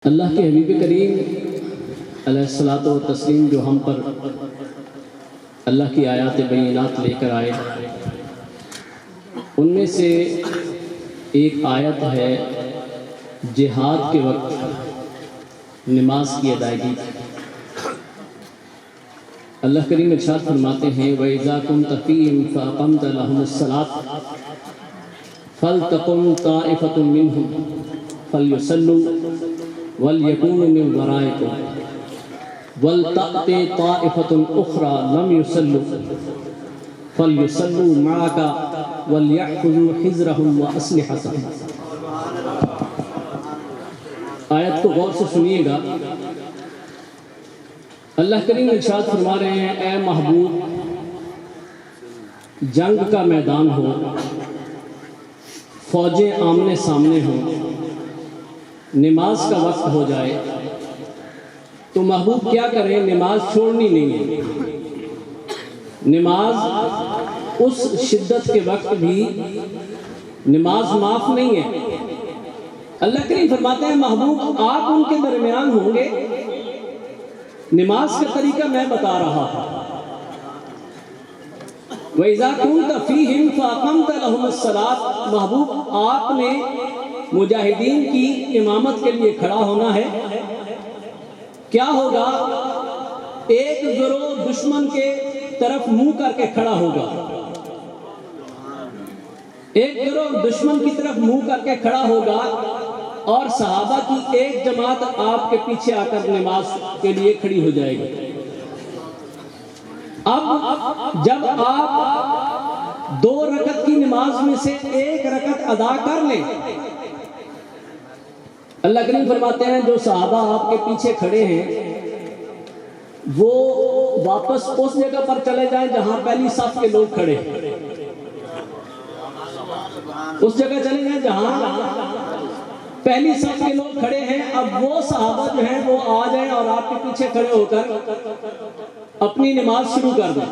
اللہ کے حبیب کریم علیہ الصلاۃ والتسلیم جو ہم پر اللہ کی آیات بینات لے کر آئے، ان میں سے ایک آیت ہے جہاد کے وقت نماز کی ادائیگی۔ اللہ کریم ارشاد فرماتے ہیں وَإِذَا كُنْتَ فِيهِمْ فَأَقَمْتَ لَهُمُ الصَّلَاةَ فَلْتَقُمْ طَائِفَةٌ مِّنْهُمْ فَلْيُصَلُّوا وَلْيَكُونُوا مِنْ وَرَائِكُمْ وَلْتَأْتِ طَائِفَةٌ أُخْرَى لَمْ يُصَلُّوا فَلْيُصَلُّوا مَعَكَ وَلْيَأْخُذُوا حِذْرَهُمْ وَأَسْلِحَتَهُمْ۔ آیت کو غور سے سنیے گا۔ اللہ کریم ارشاد فرما رہے ہیں اے محبوب، جنگ کا میدان ہو، فوجیں آمنے سامنے ہوں، نماز کا وقت ہو جائے تو محبوب کیا کریں؟ نماز چھوڑنی نہیں ہے۔ نماز اس شدت کے وقت بھی نماز معاف نہیں ہے۔ اللہ کریم فرماتے ہیں محبوب آپ ان کے درمیان ہوں گے، نماز کا طریقہ میں بتا رہا ہوں۔ وَإِذَا كُنْتَ فِيهِمْ فَأَقَمْتَ لَهُمُ الصَّلَاةَ، محبوب آپ نے مجاہدین کی امامت کے لیے کھڑا ہونا ہے۔ کیا ہوگا؟ ایک گروہ دشمن کے طرف منہ کر کے کھڑا ہوگا، ایک گروہ دشمن کی طرف منہ کر کے کھڑا ہوگا، اور صحابہ کی ایک جماعت آپ کے پیچھے آ کر نماز کے لیے کھڑی ہو جائے گی۔ اب جب آپ 2 رکعت کی نماز میں سے 1 رکعت ادا کر لیں، اللہ کریم فرماتے ہیں جو صحابہ آپ کے پیچھے کھڑے ہیں وہ واپس اس جگہ پر چلے جائیں جہاں پہلی صف کے لوگ کھڑے ہیں، اس جگہ چلے جائیں جہاں پہلی صف کے لوگ کھڑے ہیں۔ اب وہ صحابہ جو ہیں وہ آ جائیں اور آپ کے پیچھے کھڑے ہو کر اپنی نماز شروع کر دیں۔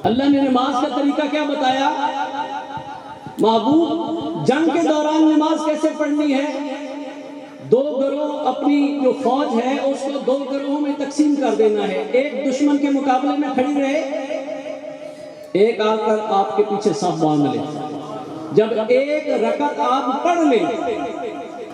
اللہ نے نماز کا طریقہ کیا بتایا؟ محبوب جنگ کے دوران نماز کیسے پڑھنی ہے؟ 2 گروہ اپنی جو فوج ہے اس کو 2 گروہوں میں تقسیم کر دینا ہے۔ ایک دشمن کے مقابلے میں کھڑی رہے، ایک آ کر آپ کے پیچھے صف باندھ لے۔ جب 1 رکعت آپ پڑھ لیں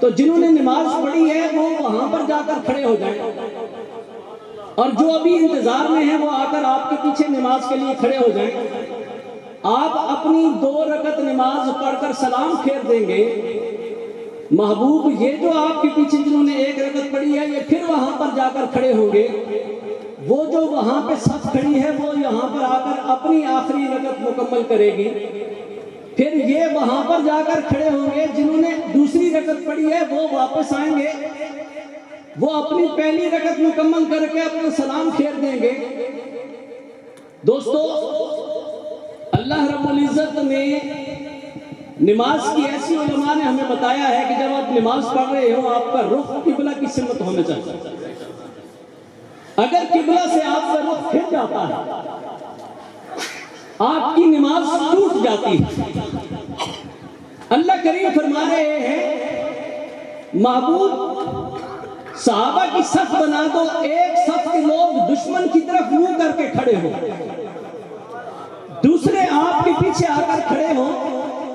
تو جنہوں نے نماز پڑھی ہے وہ وہاں پر جا کر کھڑے ہو جائیں، اور جو ابھی انتظار میں ہیں وہ آ کر آپ کے پیچھے نماز کے لیے کھڑے ہو جائیں۔ آپ اپنی 2 رکعت نماز پڑھ کر سلام پھیر دیں گے۔ محبوب یہ جو آپ کے پیچھے جنہوں نے 1 رکعت پڑھی ہے یہ پھر وہاں پر جا کر کھڑے ہوں گے، وہ جو وہاں پہ صف کھڑی ہے وہ یہاں پر آ کر اپنی آخری رکعت مکمل کرے گی، پھر یہ وہاں پر جا کر کھڑے ہوں گے، جنہوں نے دوسری رکعت پڑھی ہے وہ واپس آئیں گے، وہ اپنی پہلی رکعت مکمل کر کے اپنا سلام پھیر دیں گے۔ دوستو اللہ رب العزت نے نماز کی ایسی علماء نے ہمیں بتایا ہے کہ جب آپ نماز پڑھ رہے ہو آپ کا رخ قبلہ کی سمت ہونا چاہیے۔ اگر قبلہ سے آپ کا رخ پھر جاتا ہے آپ کی نماز ٹوٹ جاتی ہے۔ اللہ کریم فرما رہے ہیں محبوب صحابہ کی صف بنا دو، ایک صف کے لوگ دشمن کی طرف منہ کر کے کھڑے ہو، دوسرے آپ کے پیچھے آ کر کھڑے ہو۔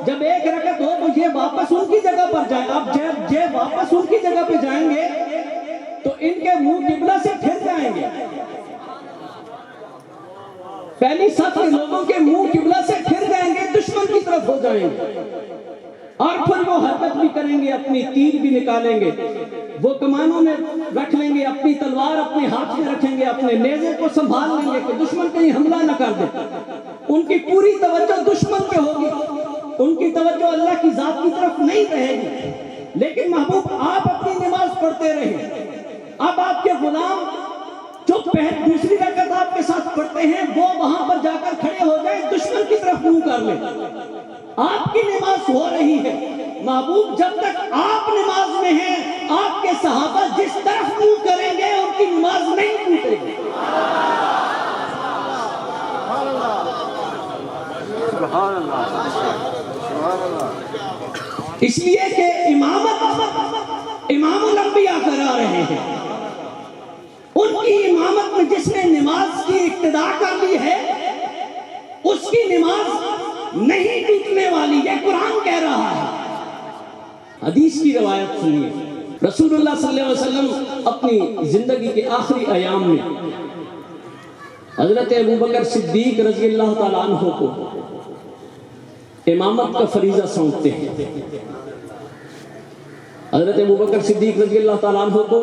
جب 1 رکعت ہو تو یہ واپس ان کی جگہ پر جائیں۔ اب جب یہ واپس ان کی جگہ پہ جائیں گے تو ان کے منہ قبلہ سے پھر جائیں گے، پہلی صف کے لوگوں کے منہ قبلہ سے پھر جائیں گے، دشمن کی طرف ہو جائیں گے، اور پھر وہ حرکت بھی کریں گے، اپنی تیر بھی نکالیں گے، وہ کمانوں میں رکھ لیں گے، اپنی تلوار اپنے ہاتھ میں رکھیں گے، اپنے نیزے کو سنبھال لیں گے کہ دشمن کہیں حملہ نہ کر دے۔ ان کی پوری توجہ دشمن پہ ہوگی، ان کی توجہ اللہ کی ذات کی طرف نہیں رہے گی۔ لیکن محبوب آپ اپنی نماز پڑھتے رہیں۔ اب آپ کے غلام جو دوسری رکعت آپ کے ساتھ پڑھتے ہیں وہ وہاں پر جا کر کھڑے ہو جائیں، دشمن کی طرف منہ کر لیں، آپ کی نماز ہو رہی ہے۔ محبوب جب تک آپ نماز میں ہیں آپ کے صحابہ جس طرف منہ کریں گے ان کی نماز نہیں ٹوٹے گی۔ سبحان اللہ، سبحان اللہ۔ اس لیے کہ امام انبیاء کرا رہے ہیں. ان کی امامت میں جس نے نماز کی ابتدا کر لی ہے اس کی نماز نہیں ٹوٹنے والی، یہ قرآن کہہ رہا ہے. حدیث کی روایت سنیے. رسول اللہ صلی اللہ علیہ وسلم اپنی زندگی کے آخری ایام میں حضرت ابوبکر صدیق رضی اللہ تعالیٰ عنہ کو امامت کا فریضہ سونپتے ہیں. حضرت ابوبکر صدیق رضی اللہ تعالیٰ عنہ کو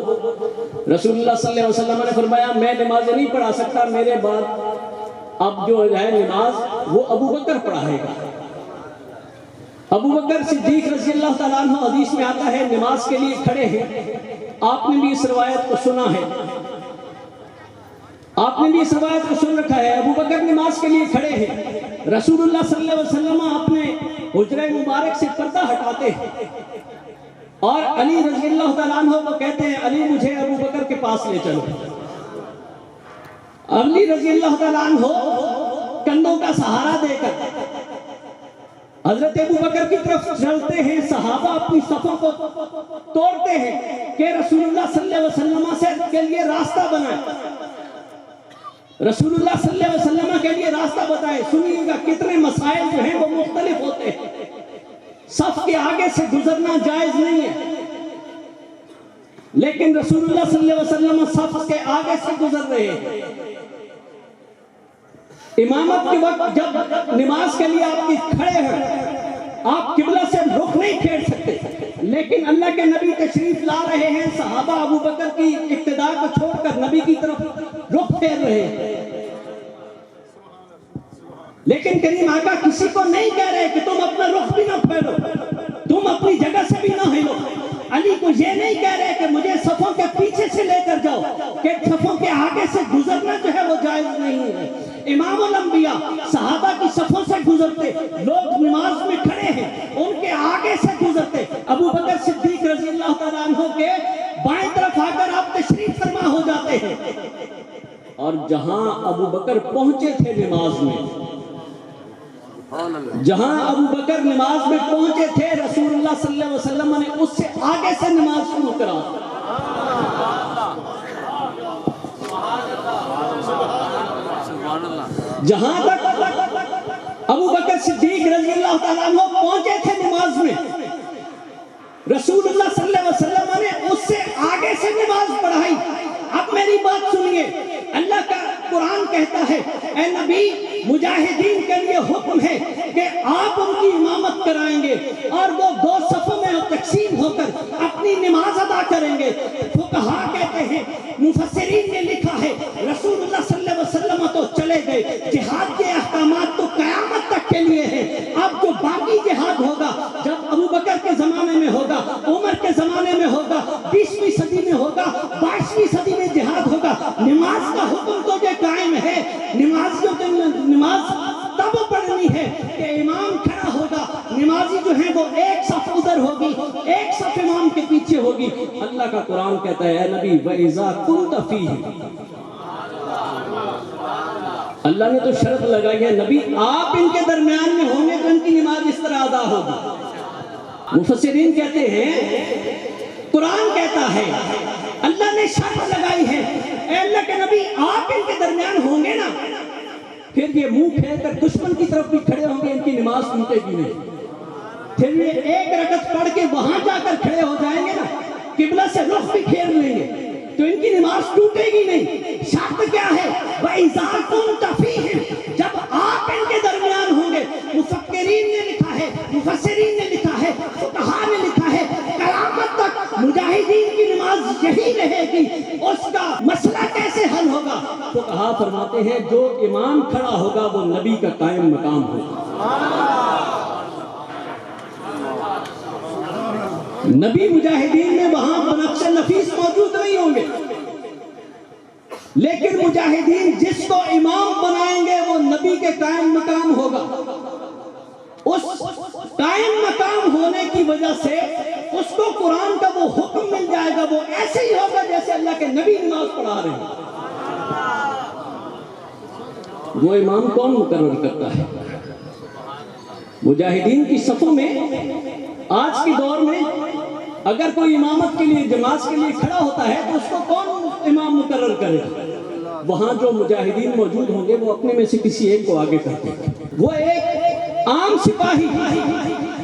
رسول اللہ صلی اللہ علیہ وسلم نے فرمایا میں نمازیں نہیں پڑھا سکتا، میرے بعد اب جو ہے نماز وہ ابوبکر پڑھائے گا. ابوبکر صدیق رضی اللہ تعالیٰ عنہ حدیث میں آتا ہے نماز کے لیے کھڑے ہیں. آپ نے بھی اس روایت کو سنا ہے، آپ نے بھی اس روایت کو سن رکھا ہے. ابوبکر نماز کے لیے کھڑے ہیں، رسول اللہ صلی اللہ علیہ وسلم اپنے حجرہ مبارک سے پردہ ہٹاتے ہیں اور علی رضی اللہ تعالیٰ عنہ کو کہتے ہیں علی مجھے ابوبکر کے پاس لے چلو. علی رضی اللہ تعالیٰ عنہ کندھوں کا سہارا دے کر حضرت ابوبکر کی طرف چلتے ہیں. صحابہ اپنی صفوں کو توڑتے ہیں کہ رسول اللہ صلی اللہ علیہ وسلم سے کے لیے راستہ بنائیں، رسول اللہ صلی اللہ علیہ وسلم کے لیے راستہ بتائیں. سنیے گا کتنے مسائل جو ہیں وہ مختلف ہوتے ہیں. صف کے آگے سے گزرنا جائز نہیں ہے، لیکن رسول اللہ صلی اللہ علیہ وسلم صف کے آگے سے گزر رہے ہیں. امامت کے وقت جب نماز کے لیے آپ کی کھڑے ہیں آپ قبلہ سے رخ نہیں پھیر سکتے، لیکن اللہ کے نبی تشریف لا رہے ہیں. صحابہ ابوبکر کی اقتداء کو چھوڑ کر نبی کی طرف رخ پھیر رہے ہیں، لیکن کریم آقا کسی کو نہیں کہہ رہے کہ تم اپنا رخ بھی نہ پھیرو، تم اپنی جگہ سے بھی نہ ہلو. علی کو یہ نہیں کہہ رہے کہ مجھے صفوں کے پیچھے سے لے کر جاؤ، کہ صفوں کے آگے سے گزرنا جو ہے وہ جائز نہیں ہے. امام الانبیاء صحابہ کی صفوں سے گزرتے، لوگ نماز میں کھڑے ہیں ان کے آگے سے گزرتے. ابوبکر صدیق رضی اللہ تعالیٰ عنہ کے بائیں طرف آ کر آپ تشریف فرما ہو جاتے ہیں، اور جہاں ابوبکر پہنچے تھے نماز میں، جہاں ابوبکر نماز میں پہنچے تھے رسول اللہ صلی اللہ علیہ وسلم نے اس سے آگے سے نماز شروع کرا. جہاں تک ابوبکر صدیق رضی اللہ تعالیٰ عنہ پہنچے تھے نماز میں، رسول اللہ صلی اللہ علیہ وسلم نے اس سے آگے سے نماز پڑھائی. اب میری بات سنیے، اللہ کا قرآن کہتا ہے اے نبی مجاہدین کے لیے حکم ہے کہ آپ ان کی امامت کرائیں گے اور وہ دو صفوں میں تقسیم ہو کر اپنی نماز ادا کریں گے. فقہا کہتے ہیں، مفسرین نے لکھا ہے رسول اللہ صلی اللہ علیہ وسلم تو چلے گئے، جہاد کے احکامات تو قیامت تک کے لیے ہیں. اب جو باقی جہاد ہوگا جب ابوبکر کے زمانے میں ہوگا، عمر کے زمانے میں ہوگا، 20ویں صدی میں ہوگا، 22ویں صدی میں جہاد ہوگا. نماز کا حکم تو جو قائم ہے، نماز تب پڑھنی ہے کہ امام کھڑا ہوگا، نمازی جو ہیں وہ ایک صف ادھر ہوگی، ایک صف امام کے پیچھے ہوگی. اللہ کا قرآن کہتا ہے اے نبی وَإِذَا كُنْتَ فِيهِمْ، اللہ نے تو شرط لگائی ہے نبی آپ ان کے درمیان میں ہوں گے تو ان کی نماز اس طرح ادا ہوگی. مفسرین کہتے ہیں، قرآن کہتا ہے اللہ نے شرط لگائی ہے اے اللہ کے نبی آپ ان کے درمیان ہوں گے نا، پھر یہ منہ پھیر کر دشمن کی طرف بھی کھڑے ہوں گے، ان کی نماز ٹوٹے گی نہیں. پھر یہ ایک رکعت پڑھ کے وہاں جا کر کھڑے ہو جائیں گے نا، قبلہ سے رخ بھی پھیر لیں گے تو ان کی نماز ٹوٹے گی نہیں. شرط کیا ہے؟ وَإِذَا كُنْتَ فِيهِمْ، جب آپ ان کے درمیان ہوں گے. مفکرین نے لکھا ہے، مفسرین نے لکھا ہے، فقہا نے لکھا ہے، قیامت تک مجاہدین کی نماز یہی رہے گی. اس کا مسئلہ کیسے حل ہوگا؟ فقہا فرماتے ہیں جو امام کھڑا ہوگا وہ نبی کا قائم مقام ہوگا. نبی مجاہدین میں وہاں بنفس نفیس موجود نہیں ہوں گے، لیکن مجاہدین جس کو امام بنائیں گے وہ نبی کے قائم مقام ہوگا. اس قائم مقام ہونے کی وجہ سے اس کو قرآن کا وہ حکم مل جائے گا، وہ ایسے ہی ہوگا جیسے اللہ کے نبی نماز پڑھا رہے ہیں. وہ امام کون مقرر کرتا ہے؟ مجاہدین کی صفوں میں آج کے دور میں اگر کوئی امامت کے لیے جماعت کے لیے کھڑا ہوتا ہے تو اس کو کون امام مقرر کرے؟ وہاں جو مجاہدین موجود ہوں گے وہ اپنے میں سے کسی ایک کو آگے کرتے ہیں. وہ ایک عام سپاہی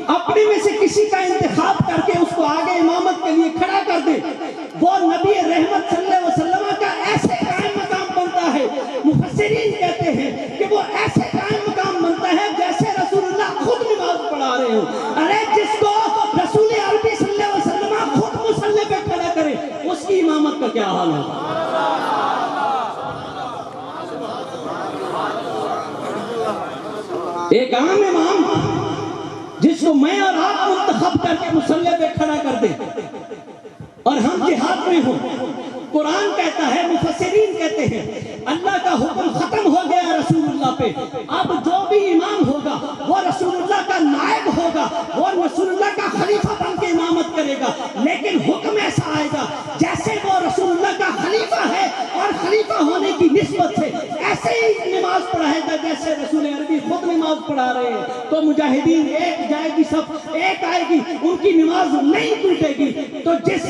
اپنے میں سے کسی کا انتخاب کر کے اس کو آگے امامت کے لیے کھڑا کر دے. وہ نبی رحمت صلی اللہ علیہ وسلم کا ایسے قائم مقام بنتا ہے. مفسرین کہتے ہیں کہ وہ ایسے قائم مقام بنتا ہے جیسے رسول اللہ خود نماز پڑھا رہے ہوں. ارے جس کو رسول عربی صلی اللہ علیہ وسلم خود مصلی پہ کھڑا کرے اس کی امامت کا کیا حال ہے؟ ایک عام امام جس کو میں اور آپ منتخب کر کے مصلی پہ کھڑا کر دیں اور ہم جہاد میں ہوں. قرآن کہتا ہے، مفسرین کہتے ہیں اللہ کا حکم ختم ہو گیا رسول اللہ پہ. اب جو بھی امام ہوگا وہ رسول اللہ کا نائب ہوگا، وہ رسول اللہ کا خلیفہ بن کے امامت کرے گا. لیکن حکم ایسا آئے گا جیسے وہ رسول اللہ کا خلیفہ ہے اور خلیفہ ہونے کی نسبت سے ایسے ہی نماز پڑھائے گا جیسے رسول عربی خود نماز پڑھا رہے ہیں. تو مجاہدین ایک جائے گی، سب ایک آئے گی، ان کی نماز نہیں ٹوٹے گی. تو جس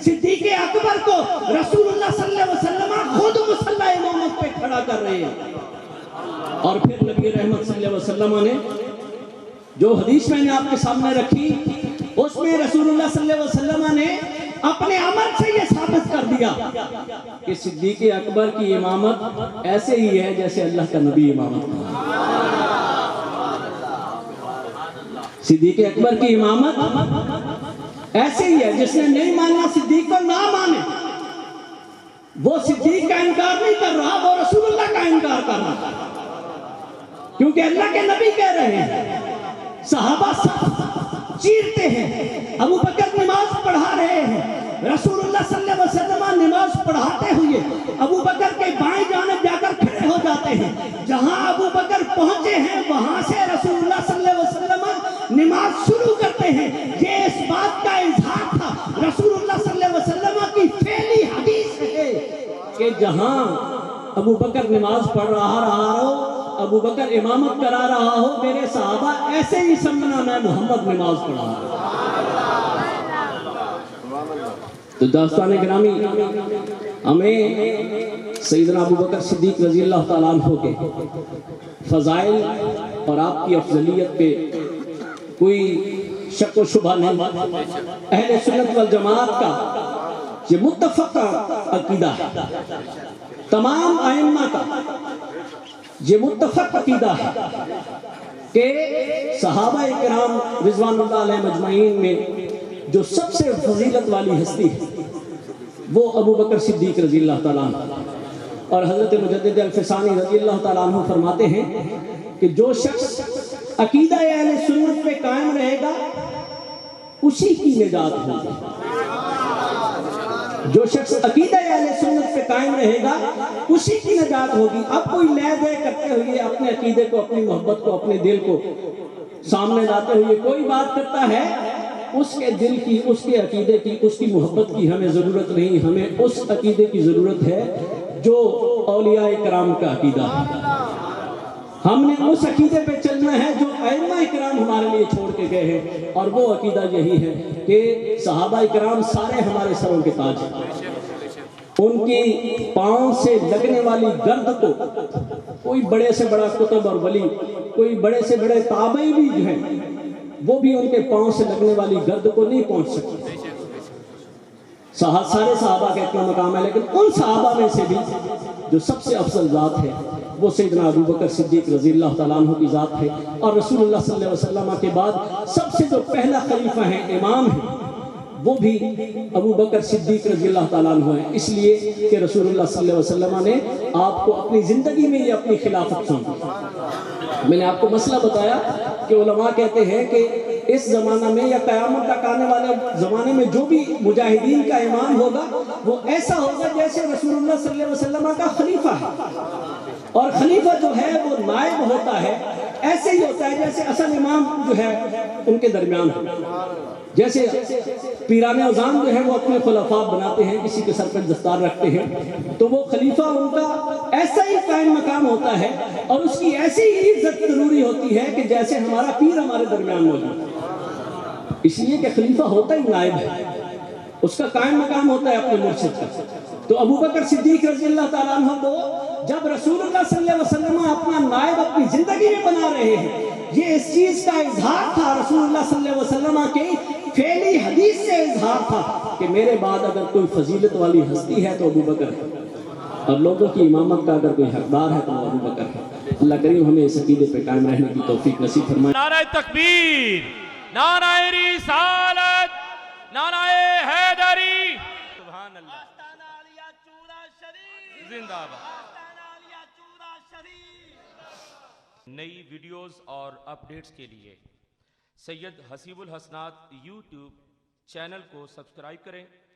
صدیق اکبر کو رسول اللہ صلی اللہ علیہ وسلم خود مصلی امامت پہ کھڑا کر رہے ہیں، اور پھر نبی رحمت صلی اللہ علیہ وسلم نے جو حدیث میں نے آپ کے سامنے رکھی اس میں رسول اللہ صلی اللہ علیہ وسلم نے اپنے عمل سے یہ ثابت کر دیا کہ صدیق اکبر کی امامت ایسے ہی ہے جیسے اللہ کا نبی امامت کرتا. صدیق اکبر کی امامت ایسے ہی ہے. جس نے نہیں ماننا صدیق کو نہ مانے. وہ صدیق کا انکار نہیں کر رہا، وہ رسول اللہ کا انکار کر رہا، کیونکہ اللہ کے نبی کہہ رہے ہیں. صحابہ سب چیرتے ہیں. ابو بکر نماز پڑھا رہے ہیں، رسول اللہ صلی اللہ علیہ وسلم نماز پڑھاتے ہوئے ابو بکر کے بائیں جانب جا کر کھڑے ہو جاتے ہیں. جہاں ابو بکر پہنچے ہیں وہاں سے رسول اللہ صلی اللہ علیہ وسلم نماز شروع کرتے ہیں. یہ اس بات کا اظہار تھا، رسول اللہ صلی اللہ علیہ وسلم کی فعلی حدیث ہے کہ جہاں ابو بکر نماز پڑھ رہا ہو، ابو بکر امامت کرا رہا ہو، میرے صحابہ ایسے ہی سمجھنا میں محمد نماز پڑھا رہا ہوں. تو دوستان گرامی، ہمیں سیدنا ابو بکر صدیق رضی اللہ تعالیٰ عنہ کے فضائل اور آپ کی افضلیت پہ کوئی شک و شبہ نہیں. اہل سنت والجماعت کا یہ متفق عقیدہ ہے، تمام ائمہ کا یہ متفق عقیدہ ہے کہ صحابہ کرام رضوان اللہ علیہ مجمعین میں جو سب سے فضیلت والی ہستی ہے وہ ابو بکر صدیق رضی اللہ تعالیٰ عنہ. اور حضرت مجدد الفسانی رضی اللہ تعالیٰ عنہ فرماتے ہیں کہ جو شخص عقیدہ اہل سنت پہ قائم رہے گا اسی کی نجات ہوگی. جو شخص عقیدہ اہل سنت پہ قائم رہے گا اسی کی نجات ہوگی. اب کوئی لے دے کرتے ہوئے اپنے عقیدے کو، اپنی محبت کو، اپنے دل کو سامنے لاتے ہوئے کوئی بات کرتا ہے، اس کے دل کی، اس کے عقیدے کی، اس کی محبت کی ہمیں ضرورت نہیں. ہمیں اس عقیدے کی ضرورت ہے جو اولیاء کرام کا عقیدہ ہے. ہم نے اس عقیدے پہ چلنا ہے جو ائمہ کرام ہمارے لیے چھوڑ کے گئے ہیں، اور وہ عقیدہ یہی ہے کہ صحابہ کرام سارے ہمارے سروں کے تاج ہیں. ان کی پاؤں سے لگنے والی گرد کو کوئی بڑے سے بڑا کتب اور ولی، کوئی بڑے سے بڑے تابعی بھی جو ہیں وہ بھی ان کے پاؤں سے لگنے والی گرد کو نہیں پہنچ سکتے. سارے صحابہ کا اتنا مقام ہے، لیکن ان صحابہ میں سے بھی جو سب سے افضل ذات ہے وہ سیدنا ابو بکر صدیق رضی اللہ تعالیٰ عنہ کی ذات ہے. اور رسول اللہ صلی اللہ علیہ وسلم کے بعد سب سے جو پہلا خلیفہ ہیں، امام ہیں، وہ بھی ابو بکر صدیق رضی اللہ تعالیٰ عنہ ہیں. اس لیے کہ رسول اللہ صلی اللہ علیہ وسلم نے آپ کو اپنی زندگی میں یہ اپنی خلافت سونپی. میں نے آپ کو مسئلہ بتایا کہ علماء کہتے ہیں کہ اس زمانہ میں یا قیامت تک آنے والے زمانے میں جو بھی مجاہدین کا امام ہوگا وہ ایسا ہوگا جیسے رسول اللہ صلی اللہ علیہ وسلم کا خلیفہ ہے. اور خلیفہ جو ہے وہ نائب ہوتا ہے، ایسے ہی ہوتا ہے جیسے اصل امام جو ہے ان کے درمیان ہے. جیسے پیران اذان جو ہے وہ اپنے خلفاء بناتے ہیں، کسی کے سر پر دستار رکھتے ہیں، تو وہ خلیفہ ان کا ایسا ہی قائم مقام ہوتا ہے اور اس کی ایسی ہی عزت ضروری ہوتی ہے کہ جیسے ہمارا پیر ہمارے درمیان موجود ہے. اس لیے کہ خلیفہ ہوتا ہی نائب ہے، اس کا قائم مقام ہوتا ہے اپنے مرشد کا. تو ابو بکر صدیق رضی اللہ تعالیٰ عنہ کو جب رسول اللہ صلی اللہ علیہ وسلم اپنا نائب اپنی زندگی میں بنا رہے ہیں، یہ اس چیز کا اظہار تھا، رسول اللہ صلی اللہ علیہ وسلم کی فعلی حدیث سے اظہار تھا کہ میرے بعد اگر کوئی فضیلت والی ہستی ہے تو ابو بکر ہے، اور لوگوں کی امامت کا اگر کوئی حقدار ہے تو وہ ابو بکر ہے. اللہ کریم ہمیں اس عقیدے پہ قائم رہنے کی توفیق نصیب فرمائے. نعرہ تکبیر، نعرہ رسالت، نعرہ حیدری. سبحان اللہ. زندہ باد. نئی ویڈیوز اور اپڈیٹس کے لیے سید حسیب الحسنات یوٹیوب چینل کو سبسکرائب کریں.